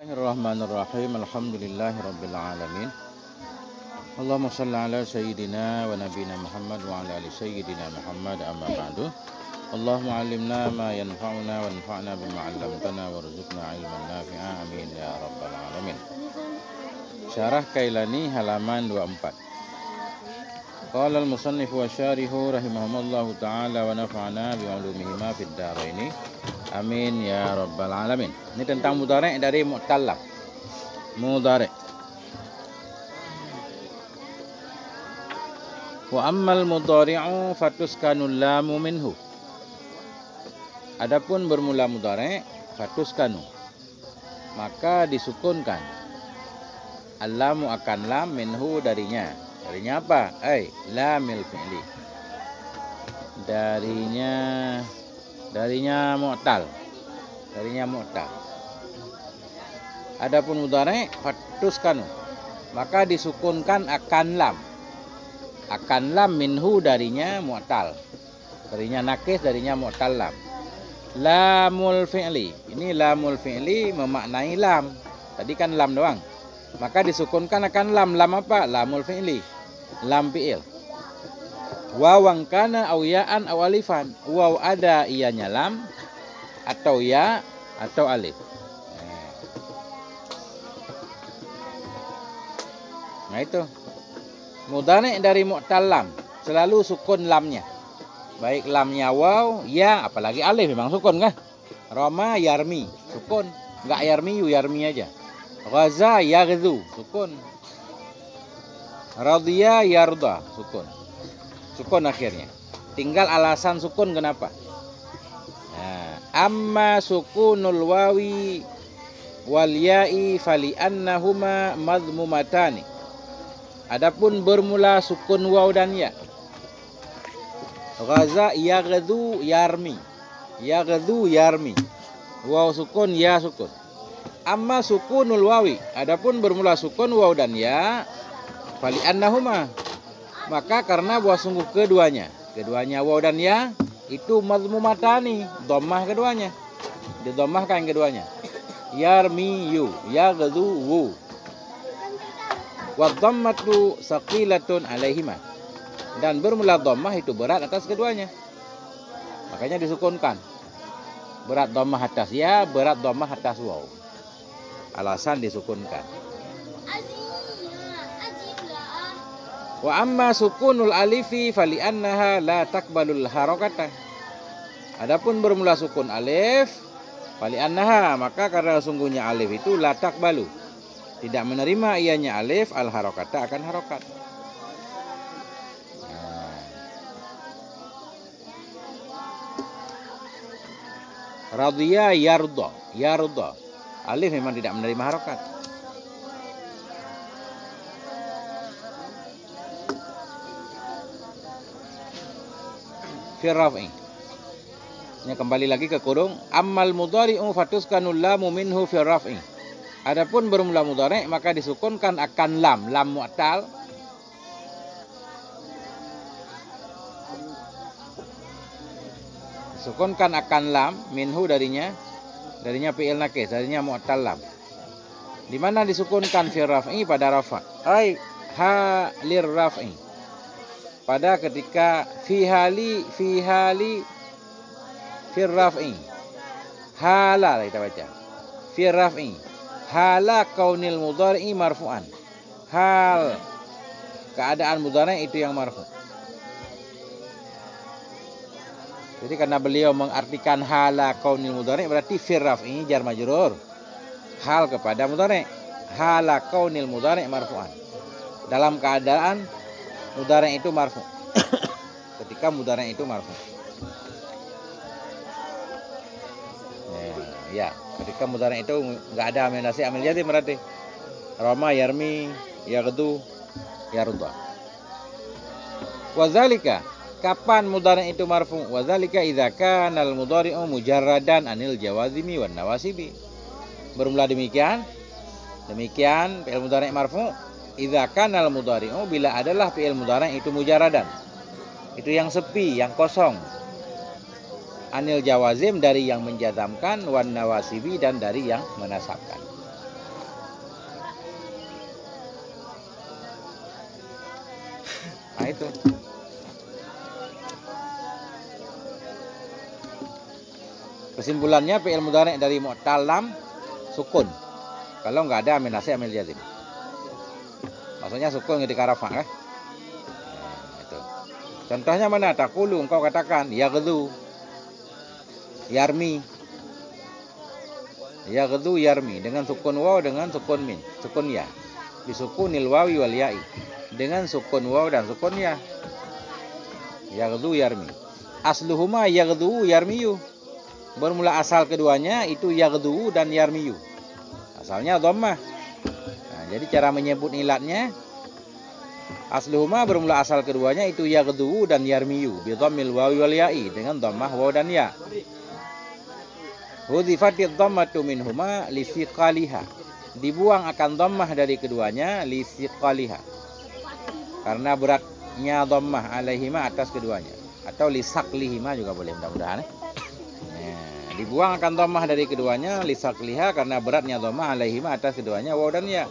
Bismillahirrahmanirrahim. Alhamdulillahirabbil alamin. Allahumma shalli ala sayyidina wa nabiyina Muhammad wa ala ali sayyidina Muhammad, amma ba'du. Allahumma 'allimna ma yanfa'una wa anfa'na bima 'allamtana warzuqna 'ilman nafi'a, amin ya rabbal alamin. Syarah Kailani halaman 24. Qala al-musannif wa syarihu rahimahumullahu ta'ala wa nafa'ana bi 'ulumihima fid dharaini. Amin ya rabbal alamin. Ini tentang mudhari' dari mu'tallam. Mudhari'. Wa ammal mudhari'u fatuskanul lamu minhu. Adapun bermula mudhari' fatuskanu, maka disukunkan al-lamu akan lam minhu darinya. Darinya apa? Lamil fi'li. Darinya mu'tal. Adapun mudhari' fatuskanu, maka disukunkan akan lam. Akan lam minhu darinya mu'tal. Darinya nakis, darinya mu'tal lam. Lamul fi'li. Ini lamul fi'li memaknai lam. Tadi kan lam doang. Maka disukunkan akan lam. Lam apa? Lamul fi'li. Lam fi'il. Wawang kana au ya'an au alifan. Waw ada ianya lam atau ya atau alif. Nah itu. Mudhari' dari mu'tal lam selalu sukun lamnya. Baik lamnya waw, ya, apalagi alif memang sukun kan? Roma yarmi, sukun. Enggak yarmiyu, yarmi aja. Ghaza yaghzu, sukun. Radiya yarda, sukun. Sukun akhirnya. Tinggal alasan sukun kenapa. Nah, amma sukunul wawi wal ya'i fali annahuma madhmumatani. Adapun bermula sukun waw dan ya. Ghaza yaghzu yarmi. Yaghzu yarmi. Waw sukun, ya sukun. Amma sukunul wawi. Adapun bermula sukun waw dan ya, fali annahuma, maka karena bahwa sungguh keduanya waw dan ya itu madhmumatani, dhammah keduanya. Didhammahkan keduanya. Yarmiyu, yaghzu. Wa dhammatu saqilatun alaihima. Dan bermula dhammah itu berat atas keduanya. Makanya disukunkan. Berat dhammah atas ya, berat dhammah atas waw. Alasan disukunkan. Wa amma sukunul alifi fali annaha la taqbalul harakata. Adapun bermula sukun alif fali annaha, maka karena sungguhnya alif itu la taqbalu, tidak menerima ianya alif al harakata akan harokat. Radiya yarda, yarda. Alif memang tidak menerima harokat. Fi raf'i. Ini kembali lagi ke kurung. Ammal mudhari'u fatuskanul lamu minhu fi raf'i. Adapun bermula mudhari' maka disukunkan akan lam mu'tal. Sukunkan akan lam minhu darinya fi'il nakis, darinya mu'tal lam. Di mana disukunkan fi raf'i pada rafa'. Ha lir raf'i. Pada ketika fi hali fi raf'i. Hala kita baca. Fi raf'i. Hala kaunil mudhari'i marfu'an. Hal keadaan mudhari' itu yang marfu'. Jadi karena beliau mengartikan hala kaunil mudhari' berarti fi raf'i jar majrur. Hal kepada mudhari'. Hala kaunil mudhari' marfu'an. Dalam keadaan mudhari' itu marfu'. Ketika mudhari' itu marfu'. Ya, ketika mudhari' itu enggak ada amil nasib, amil jazim berarti. Rama yarmi yaghdu yarda. Wazalika, kapan mudhari' itu marfu'? Wazalika idza kana al-mudhari'u mujarradan anil jawazimi wan nawasibi. Bermula demikian fi'il mudhari' marfu' idza kana al-mudhari'u, bila adalah fi'il mudhari' itu mujarradan. Itu yang sepi, yang kosong. Anil jawazim, dari yang menjazamkan, wan nawasibi, dan dari yang menasabkan. Nah itu. Kesimpulannya fi'il mudhari' dari mu'tal lam sukun. Kalau nggak ada amin nasib, amil jazim. Maksudnya sukun ketika rafa kan? Itu. Contohnya mana? Taqulu, engkau katakan yaghdu, yarmi. Yaghdu yarmi dengan sukun waw dengan sukun min, sukun ya. Bisukunil wawi wal ya'i. Dengan sukun waw dan sukun ya. Yaghdu yarmi. Asluhuma yaghdu yarmiyu. Bermula asal keduanya itu yaghdu dan yarmiyu. Asalnya dhammah. Nah, jadi cara menyebut ilatnya asluhuma bermula asal keduanya itu yaghdu dan yarmiyu bi dhammil wawi wal ya'i dengan dhammah waw dan ya. Hudhifatid dhammatu minhuma li thiqaliha. Dibuang akan dhammah dari keduanya li thiqaliha. Karena beratnya dhammah alaihima atas keduanya, atau li saqlihima juga boleh, mudah-mudahan. Dibuang akan dhammah dari keduanya li saqliha karena beratnya dhammah alaihima atas keduanya waw dan ya.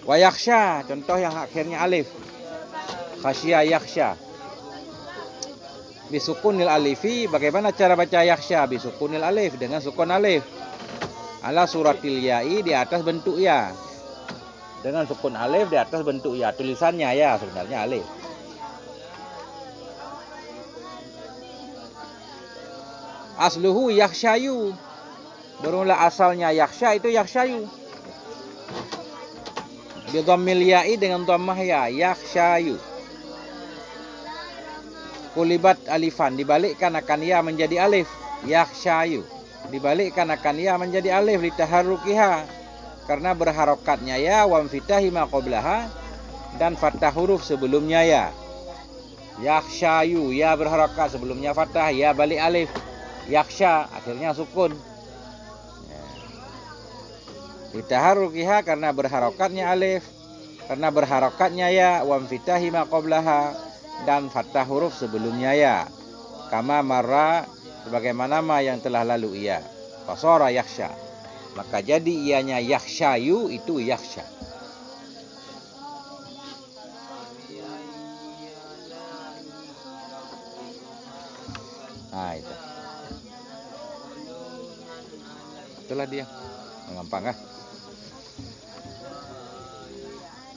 Wa yakhsha, contoh yang akhirnya alif. Khasya yakhsha. Bisukunil alifi, bagaimana cara baca yakhsha? Bisukunil alif, dengan sukun alif. Ala suratil ya'i, di atas bentuk ya. Dengan sukun alif di atas bentuk ya. Tulisannya ya, sebenarnya alif. Asluhu yakhshayu. Bermula asalnya yakhsha itu yakhshayu. Bi dhammil ya'i dengan dhammah ya, yakhshayu. Kulibat alifan, dibalikkan akan ya menjadi alif, yakhshayu. Dibalikkan akan ya menjadi alif litaharrukiha karena berharokatnya ya, wa fitahi ma qablaha dan fathah huruf sebelumnya ya. Yakhshayu, ya berharokat sebelumnya fathah, ya balik alif. Yakhsha akhirnya sukun. Litaharrukiha karena berharokatnya alif, karena berharokatnya ya, wa fitahi ma qablaha dan fathah huruf sebelumnya ya. Kama marra, sebagaimana ma yang telah lalu ia. Fasara yakhsha, maka jadi ianya yakhshayu itu yakhsha. Nah itu. Itulah dia. Gampang kan?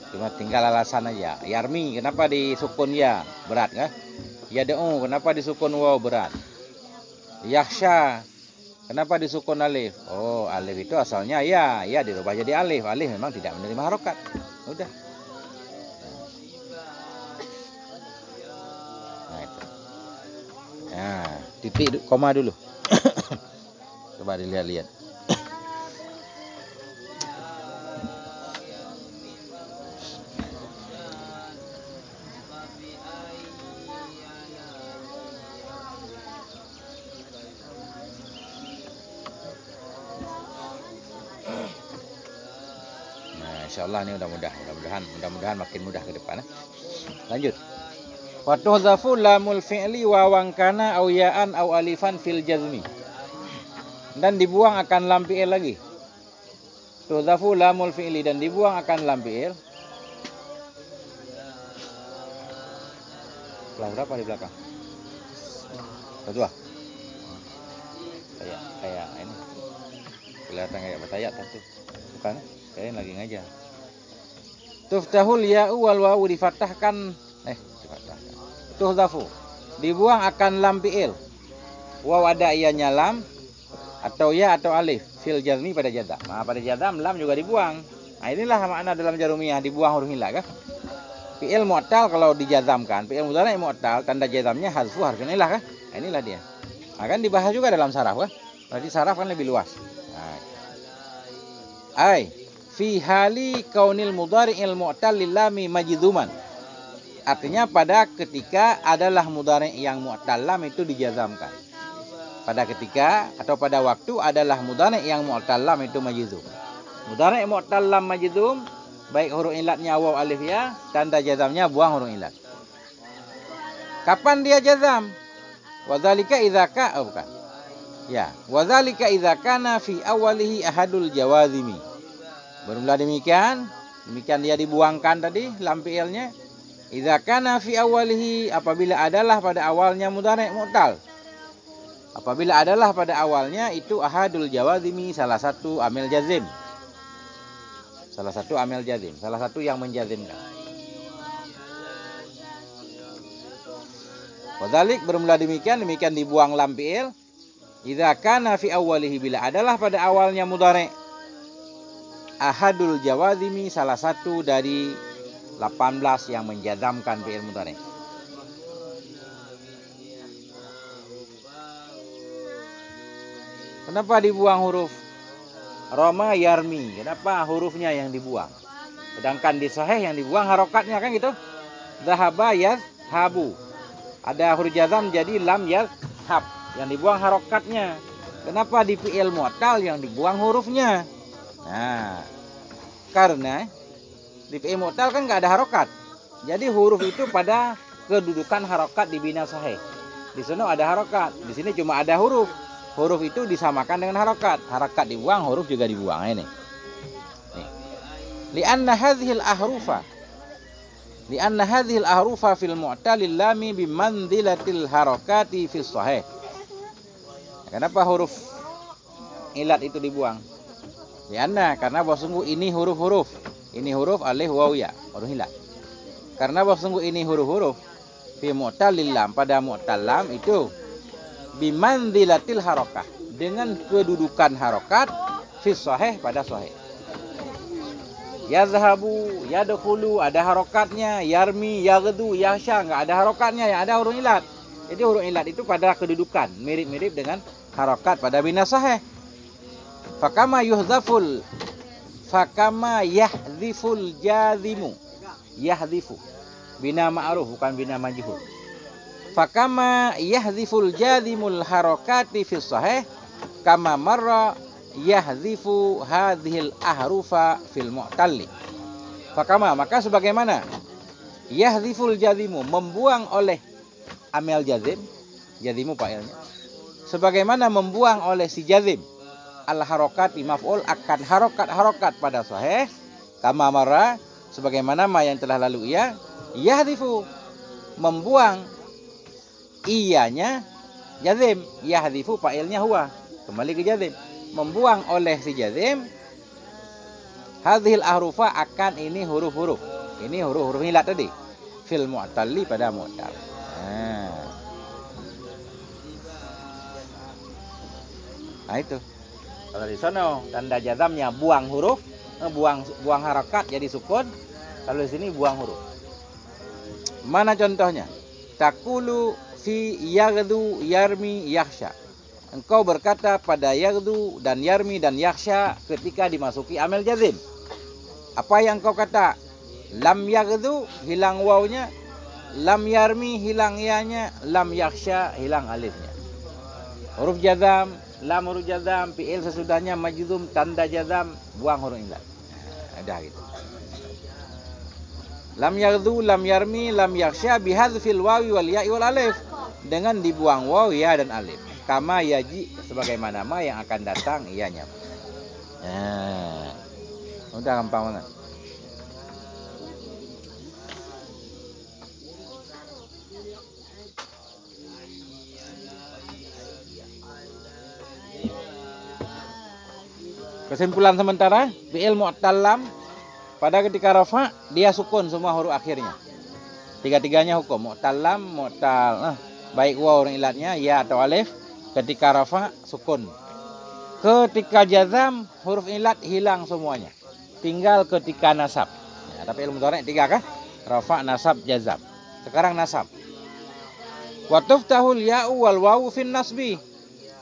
Cuma tinggal alasan aja. Yarmi, kenapa disukun ya? Berat kan? Yad'u, kenapa disukun waw? Berat. Yakhsha, kenapa disukun alif? Oh, alif itu asalnya ya, ya dirubah jadi alif. Alif memang tidak menerima harokat. Udah. Nah itu. Nah, titik koma dulu. Coba dilihat-lihat. Insyaallah ini mudah-mudahan makin mudah ke depan. Lanjut. Wa tuhzafu lamul fi'li wa wangkana aw ya'an aw alifan fil jazmi. Dan dibuang akan lam fi'il lagi. Tuhzafu lamul fi'li dan dibuang akan lam fi'il. Kelas berapa di belakang? Kedua. Kayak ini. Kelihatan kayak bertayat tentu. Bukan? Kayaknya lagi ngajar. Tuftahul ya'u wal wawu difathahkan, difathahkan. Tuhzafu, dibuang akan lam fi'il. Waw ada ianya lam atau ya atau alif fil jazmi pada jazam. Nah, pada jazam lam juga dibuang. Nah, inilah makna dalam jarumiyah, dibuang huruf ilah kan. Fi'il mu'tal kalau dijazamkan, fi'il mudhari' mu'tal tanda jazamnya hazfu harfin ilah kan. Nah, inilah dia. Akan dibahas juga dalam saraf kan. Berarti saraf kan lebih luas. Nah. Fi hali kaunil mudhari'il mu'tal lillami majzuman. Artinya pada ketika adalah mudhari' yang mu'tal lam itu dijazamkan. Pada ketika atau pada waktu adalah mudhari' yang mu'tal lam itu majzum. Mudhari' mu'tal lam majzum, baik huruf ilatnya waw alif ya, tanda jazamnya buang huruf ilat. Kapan dia jazam? Wadzalika idza bukan. Ya, wadzalika idza kana fi awalihi ahadul jawazimi. Bermula demikian dia dibuangkan tadi lam fi'ilnya. Idza kana fi awalihi, apabila adalah pada awalnya mudhari' mu'tal. Apabila adalah pada awalnya itu ahadul jawazimi, salah satu amil jazim. Salah satu amil jazim, salah satu yang menjazimkan. Wadhalik bermula demikian dibuang lam fi'il. Idza kana fi awwalihi, bila adalah pada awalnya mudhari' ahadul jawazimi, salah satu dari 18 yang menjazamkan fi'il mudhari'. Kenapa dibuang huruf Roma yarmi? Kenapa hurufnya yang dibuang? Sedangkan di sahih yang dibuang harokatnya kan gitu. Zahaba yazhabu. Ada huruf jazam jadi lam yazhab. Yang dibuang harokatnya. Kenapa di fi'il mu'tal yang dibuang hurufnya? Nah, karena di fi'il mu'tal kan nggak ada harokat. Jadi huruf itu pada kedudukan harokat di bina sahih. Di sana ada harokat. Di sini cuma ada huruf. Huruf itu disamakan dengan harokat. Harokat dibuang, huruf juga dibuang. Ini. Lianna hadhil ahrufa fil mu'talil lami bimanzilatil harakati fis sahih. Kenapa huruf ilat itu dibuang? Karena bahwa sungguh ini huruf-huruf. Ini huruf alif waw ya, huruf ilat. Karena bahwa sungguh ini huruf-huruf fi mu'talil lam, pada mu'tal lam itu bimanzilatil harakah, dengan kedudukan harokat fi sahih, pada sahih. Yazhabu, yadkhulu ada harokatnya, yarmi, yaghdu, yahsha enggak ada harokatnya, yang ada huruf ilat. Jadi huruf ilat itu pada kedudukan mirip-mirip dengan harokat pada bina sahih. Fakama yahdhiful jazimu. Yahdhifu bina ma'ruf bukan bina majhul. Fakama yahdhiful jazimul harakati fi sahih kama marra yahdhifu hadhil ahrufa fil mu'talli. Fakama, maka sebagaimana yahdhiful jazimu, membuang oleh amil jazim, jazimu fa'ilnya, sebagaimana membuang oleh si jazim al harakati maf'ul akan harokat pada sahih, kama marra, sebagaimana ma yang telah lalu ia, yahdhifu membuang iyanya jazim, yahdhifu fa'ilnya huwa, kembali ke jazim, membuang oleh si jazim hadhil ahrufa akan ini huruf-huruf, ini huruf-huruf ilat tadi fil mu'talli pada mu'tal. Nah itu kalau di sana tanda jazamnya buang huruf, buang harakat jadi sukun. Kalau di sini buang huruf. Mana contohnya? Takulu fi yaghdu yarmi yakhsha. Engkau berkata pada yaghdu dan yarmi dan yakhsha ketika dimasuki amil jazim. Apa yang engkau kata? Lam yaghdu hilang wawnya, lam yarmi hilang ianya, lam yakhsha hilang alifnya. Huruf jazam, lam huruf jazam, fi'il sesudahnya majzum tanda jazam, buang huruf ilat. Ada gitu. Lam yaghdu, lam yarmi, lam yakhsha bihadzfil wawi wal ya'i wal alif, dengan dibuang waw, ya dan alif. Kama yaji, sebagaimana ma yang akan datang ianya. Udah gampang banget. Kesimpulan sementara, fi'il mu'tal lam pada ketika rafa dia sukun semua huruf akhirnya. Tiga-tiganya hukum mu'tal lam, mu'tal baik waw ilatnya ya atau alif, ketika rafa sukun. Ketika jazam huruf ilat hilang semuanya. Tinggal ketika nasab. Ya, tapi ilmu mudhari' tiga kah? Rafa, nasab, jazam. Sekarang nasab. Wa tuftahul ya'u wal wawu fin nasbi.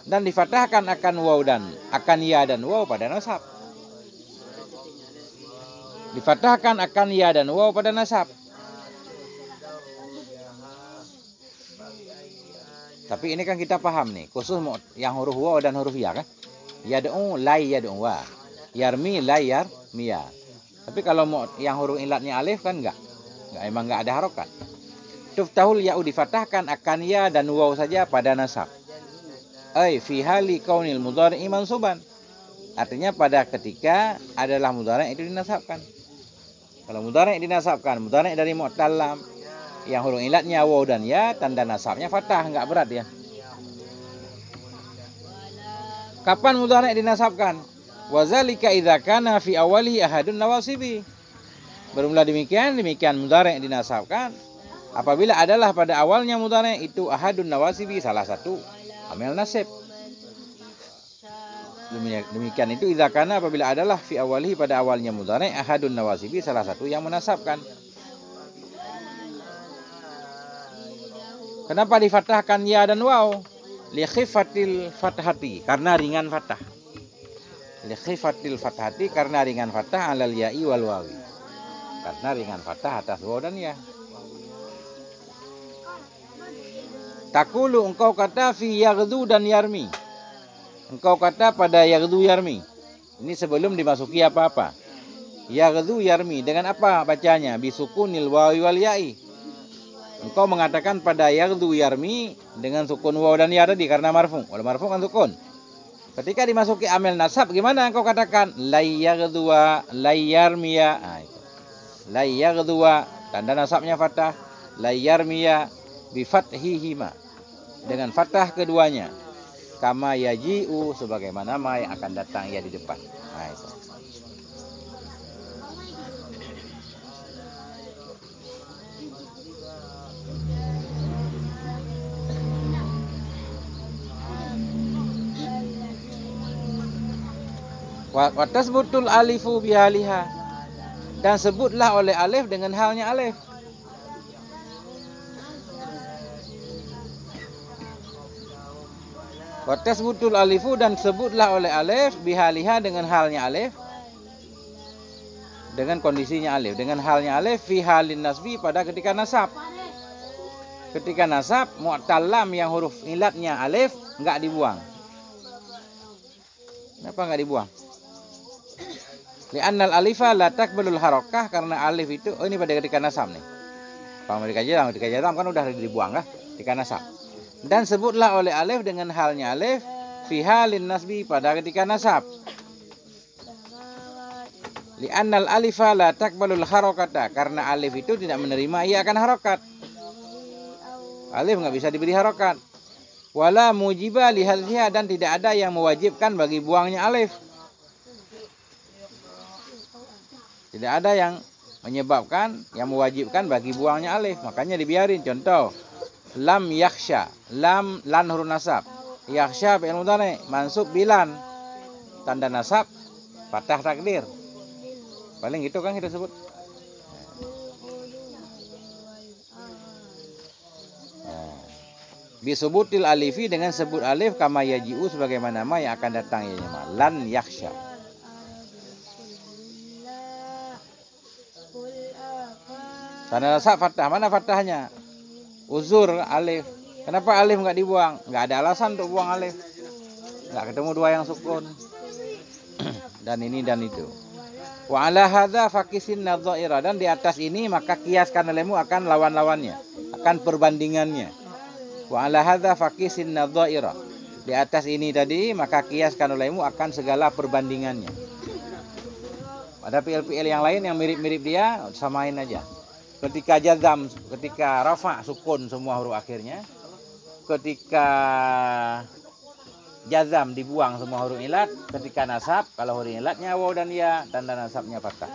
Dan difatahkan akan waw dan akan ya dan waw pada nasab. Difatahkan akan ya dan waw pada nasab. Tapi ini kan kita paham nih, khusus yang huruf waw dan huruf ya kan? Yad'u la yad'u wa. Yarmi la yarmiya. Tapi kalau yang huruf ilatnya alif kan enggak emang enggak ada harokat. Tuftahul ya'u difatahkan akan ya dan waw saja pada nasab. Ai fi hali kaunil mudhari'i mansuban. Artinya pada ketika adalah mudhari' itu dinasabkan. Kalau mudhari' dinasabkan, mudhari' dari mu'tal lam yang huruf ilatnya waw dan ya, tanda nasabnya fathah, enggak berat ya. Kapan mudhari' dinasabkan? Wa zalika idza kana fi awali ahadun nawasibi. Bermula demikian mudhari' dinasabkan apabila adalah pada awalnya mudhari' itu ahadun nawasibi, salah satu amil nasib. Demikian itu idza kana apabila adalah fi awalihi pada awalnya mudhari' ahadun nawasibi, salah satu yang menasabkan. Kenapa difathahkan ya dan waw? Li khifatil fathati, karena ringan fathah. Li khifatil fathati, karena ringan fathah alal ya'i wal wawi. Karena ringan fathah atas waw dan ya. Takulu, engkau kata fi yaghdu dan yarmi. Engkau kata pada yaghdu yarmi. Ini sebelum dimasuki apa-apa. Yaghdu yarmi, dengan apa bacanya? Bisukunil wawi wal ya'i. Engkau mengatakan pada yaghdu yarmi dengan sukun waw dan ya tadi karena marfu. Kalau marfu kan sukun. Ketika dimasuki amil nasab gimana engkau katakan? Lai yaghdu wa lai yarmiya. Nah, itu. Lai yaghdu wa, tanda nasabnya fathah. Lai yarmiya bi fathihima, dengan fathah keduanya. Kama yaji'u, sebagaimana ma yang akan datang ya di depan. Nah, itu. Wa tasbutul alifu bihaliha, dan sebutlah oleh alif dengan halnya alif. Wa tasbutul alifu, dan sebutlah oleh alif bihaliha dengan halnya alif, dengan kondisinya alif, dengan halnya alif fi halin nasbi, pada ketika nasab. Ketika nasab mu'tal lam yang huruf ilatnya alif enggak dibuang. Kenapa enggak dibuang? Li'annal alifa la takbalul harakah, karena alif itu ini pada ketika nasab nih. Kalau ketika jazam kan udah dibuang kah? Ketika nasab. Dan sebutlah oleh alif dengan halnya alif fi halin nasbi, pada ketika nasab. Li'annal alifa la takbalul harakata, karena alif itu tidak menerima ia akan harokat. Alif enggak bisa diberi harokat. Wala mujiba lihadhiha, dan tidak ada yang mewajibkan bagi buangnya alif. Tidak ada yang menyebabkan, yang mewajibkan bagi buangnya alif, makanya dibiarin. Contoh, lam yakhsha, lam lan huruf nasab, yakhsha fi'il mudhari mansub bilan, tanda nasab fathah takdir. Paling gitu kan kita sebut. Bisubutil alifi, dengan sebut alif, kama yaji'u, sebagaimana ma yang akan datang ya lan yakhsha. Tanda nasab fathah, mana fathahnya? Uzur alif. Kenapa alif enggak dibuang? Enggak ada alasan untuk buang alif. Enggak ketemu dua yang sukun. Dan ini dan itu. Wa ala hadza faqisin nadhaira, dan di atas ini maka kiaskan olehmu akan lawan-lawannya, akan perbandingannya. Wa ala hadza faqisin nadhaira, di atas ini tadi maka kiaskan olehmu akan segala perbandingannya. Ada fi'il-fi'il yang lain yang mirip-mirip dia, samain aja. Ketika jazam, ketika rafa sukun semua huruf akhirnya. Ketika jazam dibuang semua huruf ilat. Ketika nasab, kalau huruf ilatnya waw dan ya, tanda nasabnya fathah.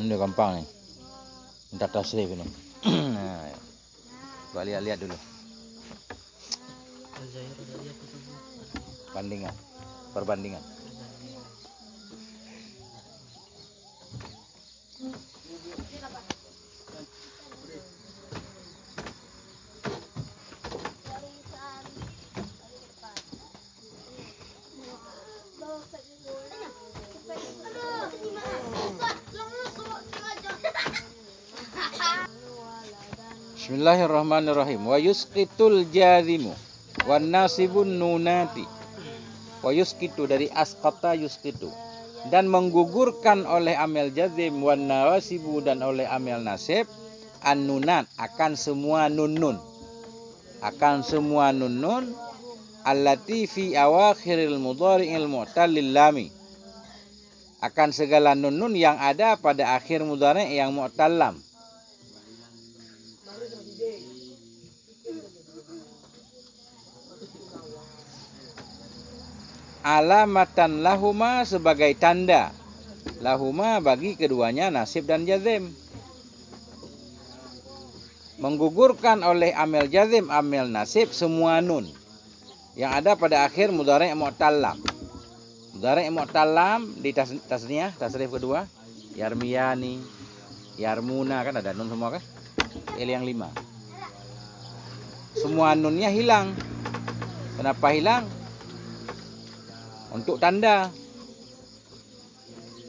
Ini gampang nih. Minta tasrif ini. Nah, coba lihat dulu. Perbandingan. Bismillahirrahmanirrahim. Wa yusqitul jazimu wan nasibun nunati. Wa yusqitu dari asqata yusqitu. Dan menggugurkan oleh amel jazim wan nawasibu dan oleh amel nasib an-nunat akan semua nun-nun. Akan semua nun-nun allati fi awakhiril mudhari'il mu'tallil lami. Akan segala nun-nun yang ada pada akhir mudhari' yang mu'tallam. Alamatan lahuma sebagai tanda lahuma bagi keduanya nasib dan jazim. Menggugurkan oleh amel jazim amel nasib semua nun yang ada pada akhir mudhari' mu'tallam. Mudhari' mu'tallam di tasniyah tasrif kedua yarmiyani, yarmuna, kan ada nun semua kan? Fi'il yang 5. Semua nunnya hilang. Kenapa hilang? Untuk tanda.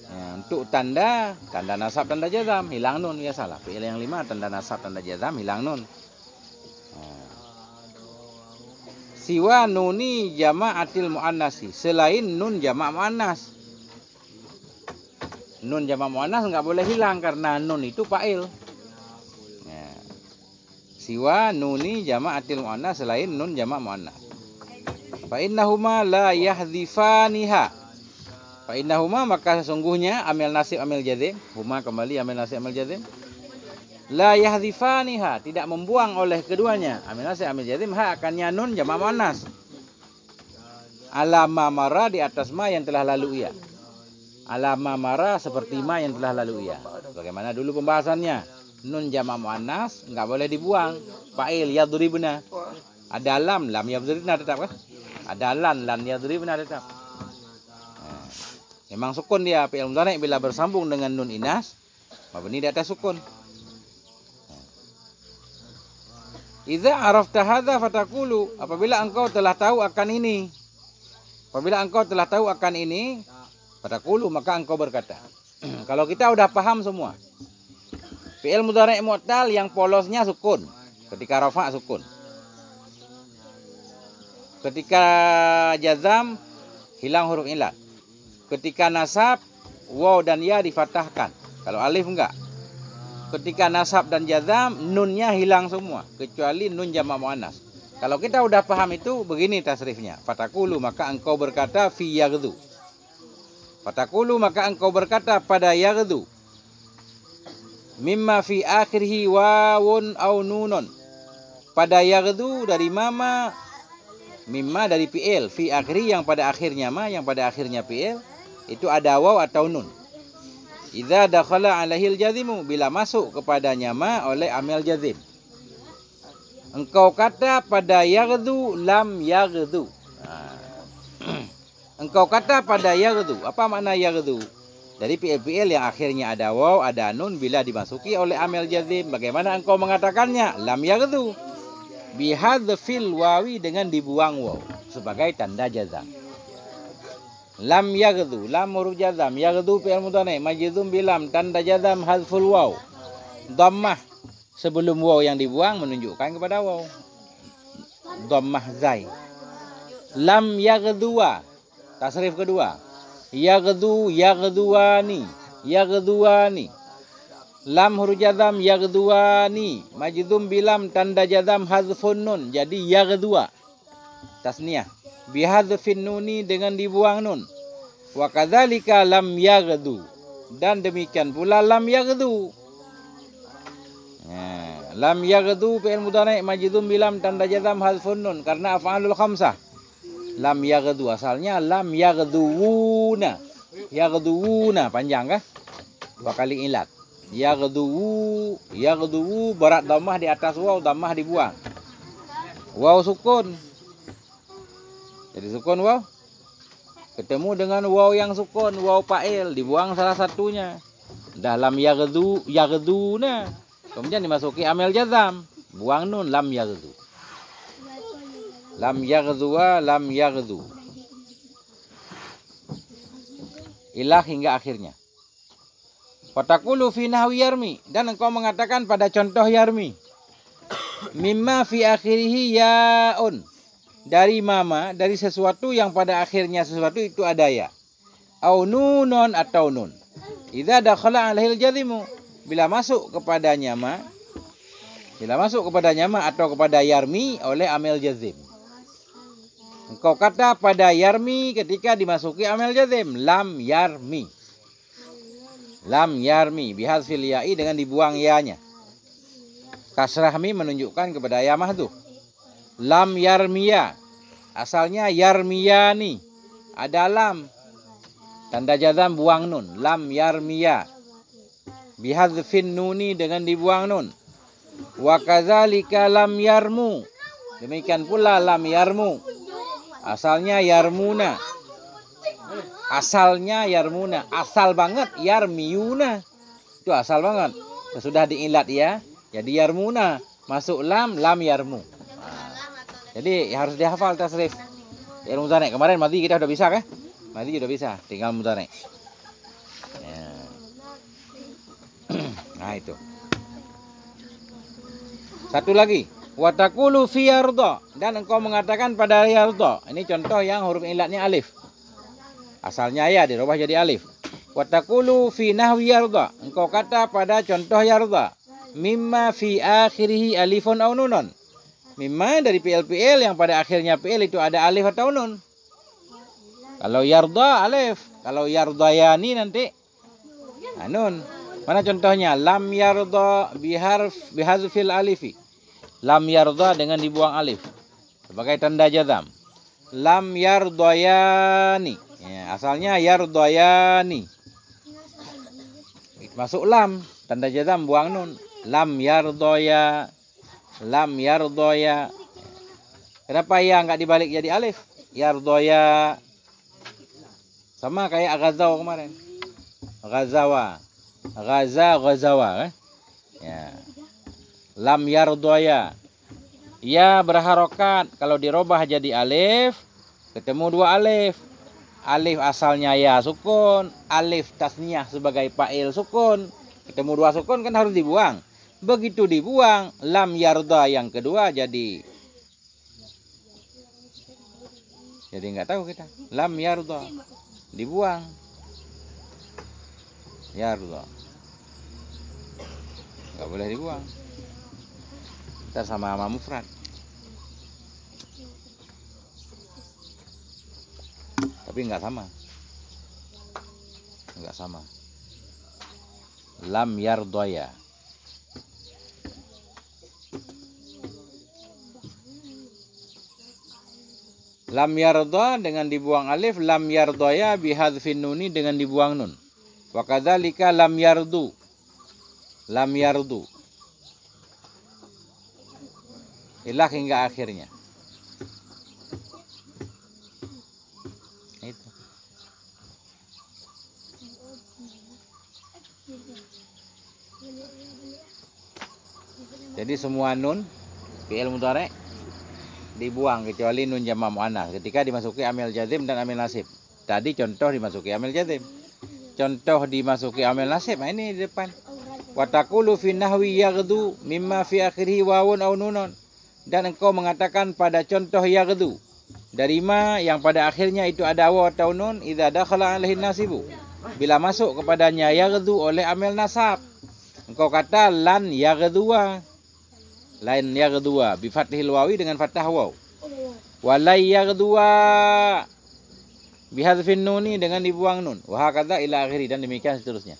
Ya, untuk tanda nasab, tanda jazam, hilang nun, ya salah. Fi'il yang 5 tanda nasab, tanda jazam, hilang nun. Siwa nuni jama'atil muannasi, selain nun jama' muannas. Nun jama' muannas enggak boleh hilang karena nun itu fa'il. Ya. Siwa nuni jama'atil muannas, selain nun jama' muannas. Fa innahuma la yahdhifaniha. Fa innahuma maka sesungguhnya amil nasib amil jazim, huma kembali amil nasib amil jazim. La yahdhifaniha, tidak membuang oleh keduanya. Amil nasib amil jazim ha akannya nun jamak muannas. Alama mara di atas ma yang telah lalu ia. Alama mara seperti ma yang telah lalu ia. Bagaimana dulu pembahasannya? Nun jamak muannas enggak boleh dibuang. Fa'il yadribna. Ada lam yadribna tetap kan? Ada lan yadribna tetap. Nah, memang sukun dia fi'il mudhari' bila bersambung dengan nun inas mabni di atas sukun. Idza arafta hadza fataqulu, apabila engkau telah tahu akan ini. Apabila engkau telah tahu akan ini, fataqulu maka engkau berkata. Kalau kita udah paham semua. Fi'il mudhari' mu'tal yang polosnya sukun. Ketika rafa' sukun. Ketika jazam hilang huruf ilat. Ketika nasab waw dan ya difatahkan. Kalau alif enggak. Ketika nasab dan jazam nunnya hilang semua kecuali nun jamak muannas. Kalau kita udah paham itu begini tasrifnya. Fatakulu maka engkau berkata fi yaghdu. Fatakulu maka engkau berkata pada yaghdu. Mimma fi akhirhi wawun au nunun. Pada yaghdu dari mama. Mimma dari fi'il, fi akhiri yang pada akhirnya ma, yang pada akhirnya fi'il, itu ada waw atau nun. Idza dakhala alaihil jazimu, bila masuk kepadanya ma oleh amil jazim. Engkau kata pada yaghdu lam yaghdu. Engkau kata pada yaghdu, apa makna yaghdu? Dari fi'il yang akhirnya ada waw, ada nun bila dimasuki oleh amil jazim. Bagaimana engkau mengatakannya? Lam yaghdu. Bihadzfil wawi dengan dibuang waw sebagai tanda jazam. Lam yaghdu, lam huruf jazam, yaghdu fi'il mudhari' majzum bilam, tanda jazam hadzful waw. Dhammah sebelum waw yang dibuang menunjukkan kepada waw. Dhammah zai. Lam yaghduwa, tasrif kedua. Yaghdu yaghduwani, yaghduwani. Lam huruf jazam yaghduani, majdum bilam tanda jazam hazfun nun, jadi yaghdua. Tasniyah. Bihadzfin nuni dengan dibuang nun. Wa kadzalika lam yaghdu, dan demikian pula lam yaghdu. Lam yaghdu fi'il mudhari' majdum bilam tanda jazam hazfun nun karena af'alul khamsah. Lam yaghdu asalnya lam yaghduuna. Yaghduuna panjang kah? Dua kali ilat. Yaghdu berat dhammah di atas waw, dhammah dibuang. Waw sukun. Jadi sukun waw. Ketemu dengan waw yang sukun, waw fa'il, dibuang salah satunya. Dalam yaghduna. Kemudian dimasuki amil jazam, buang nun lam yaghdu. Lam yaghdua, lam yaghdu. Ilah hingga akhirnya. Fatakulu fi nahwi yarmi, dan engkau mengatakan pada contoh yarmi. Mimma fi akhirihi yaun, dari mama, dari sesuatu yang pada akhirnya sesuatu itu ada ya. Au nunon atau nun. Idza dakhala alaihil jazimu, bila masuk kepadanya ma, atau kepada yarmi oleh amil jazim. Engkau kata pada yarmi ketika dimasuki amil jazim, lam yarmi. Lam yarmi bihadzfil ya'i, dengan dibuang ya-nya. Kasrah mim menunjukkan kepada ya mahdhuf. Lam yarmiya, asalnya yarmiyani, ada lam, tanda jazam buang nun, lam yarmiya. Bihadzfin nuni, dengan dibuang nun. Wa kadzalika lam yarmu, demikian pula lam yarmu, asalnya yarmuna. Asalnya yarmuna, asal banget yarmiyuna. Itu asal banget. Sudah diilat ya, jadi yarmuna. Masuk lam, lam yarmu. Jadi harus dihafal tasrif. Ya mudhari'. Kemarin madhi kita udah bisa kan? Madhi udah bisa, tinggal mudhari'. Ya. Nah itu. Satu lagi. Wa taqulu fi yarda, dan engkau mengatakan pada yarda. Ini contoh yang huruf ilatnya alif. Asalnya ya dirubah jadi alif. Wa taqulu fi nahwi yarda, engkau kata pada contoh yarda. Mimma fi akhirihi alifun aw nunun. Mimma dari PL yang pada akhirnya PL itu ada alif atau nun. Kalau yarda alif, kalau yardayani nanti nun. Mana contohnya? Lam yarda bihadzfil alifi. Lam yarda dengan dibuang alif sebagai tanda jazam. Lam yardayani, ya, asalnya yardayani. Masuk lam, tanda jazam buang nun. Lam yardaya, lam yardaya. Kenapa ya enggak dibalik jadi alif? Yardaya. Sama kayak ghazaw kemarin. Ghazawa. Ghazawa kan? Ya. Lam yardaya. Ya berharokat, kalau dirubah jadi alif, ketemu dua alif. Alif asalnya ya sukun, alif tasniyah sebagai fa'il sukun. Ketemu dua sukun kan harus dibuang. Begitu dibuang, lam yarda yang kedua jadi nggak tahu kita. Lam yarda dibuang. Yarda nggak boleh dibuang. Kita sama mufrad. Tapi enggak sama. Enggak sama. Lam yardaya. Lam yarda dengan dibuang alif, lam yardaya bihadzfin nuni dengan dibuang nun. Wa kadzalika lam yardu. Lam yardu. Ilah hingga akhirnya. Itu. Jadi semua nun fi'il mudhari' dibuang kecuali nun jamak muannats ketika dimasuki amil jazim dan amil nasib. Tadi contoh dimasuki amil jazim. Contoh dimasuki amil nasib. Nah ini di depan. Wa taqulu fi nahwi yaghdu mimma fi akhirih wawun aw nunun. Dan engkau mengatakan pada contoh yaghdu dari ma yang pada akhirnya itu ada waw atau nun, idza dakhala alaihi nasibu, bila masuk kepadanya yaghdu oleh amil nasab. Engkau kata lan yaghdhuwa. Lain yaghdhuwa bi fathil wawi dengan fathah waw. Walai yaghdhuwa bi hadzfin nuni dengan dibuang nun. Wa hakadza ila akhiri, dan demikian seterusnya.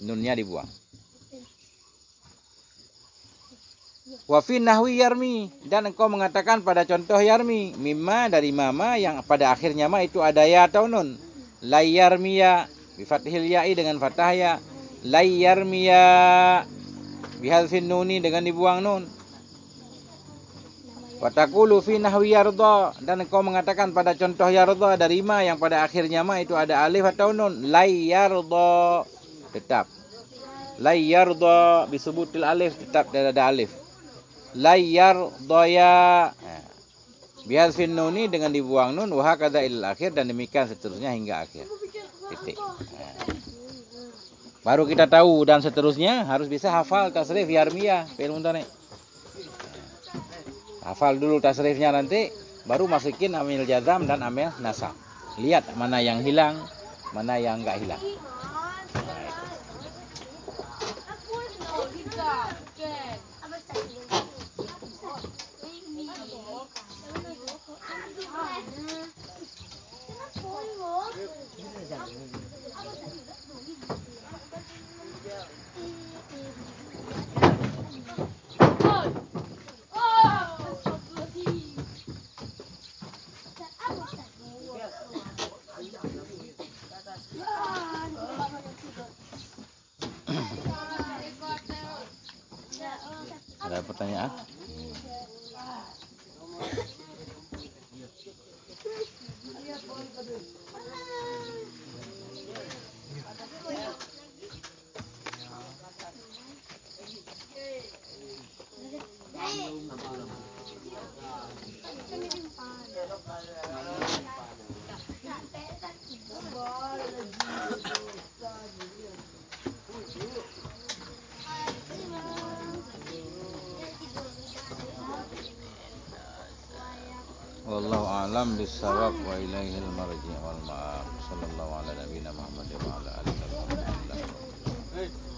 Nunnya dibuang. Wa fi nahwi yarmi, dan engkau mengatakan pada contoh yarmi, mimma dari mama yang pada akhirnya ma itu ada ya atau nun. Lai yarmiya bi fathil ya'i dengan fathah ya. Lai yarmiya bi hadzfin nuni dengan dibuang nun. Wa taqulu fi nahwi yarda, dan engkau mengatakan pada contoh yarda dari ma yang pada akhirnya ma itu ada alif atau nun. Lai yarda tetap. Lai yarda bisubutil alif tetap ada alif. Layar doya bihadzfin nuni dengan dibuang nun, wa hakadza ilal akhir, dan demikian seterusnya hingga akhir. Titik. Baru kita tahu, dan seterusnya harus bisa hafal tasrif yarmiyah fi'il mudhari'. Hafal dulu tasrifnya, nanti baru masukin amil jazam dan amil nasab. Lihat mana yang hilang, mana yang enggak hilang. Ada pertanyaan? Wallahu a'lam bissawab wa ilaihil marji' wal ma'ab. Sallallahu ala nabiyina Muhammad wa ala alihi wa sahbihi.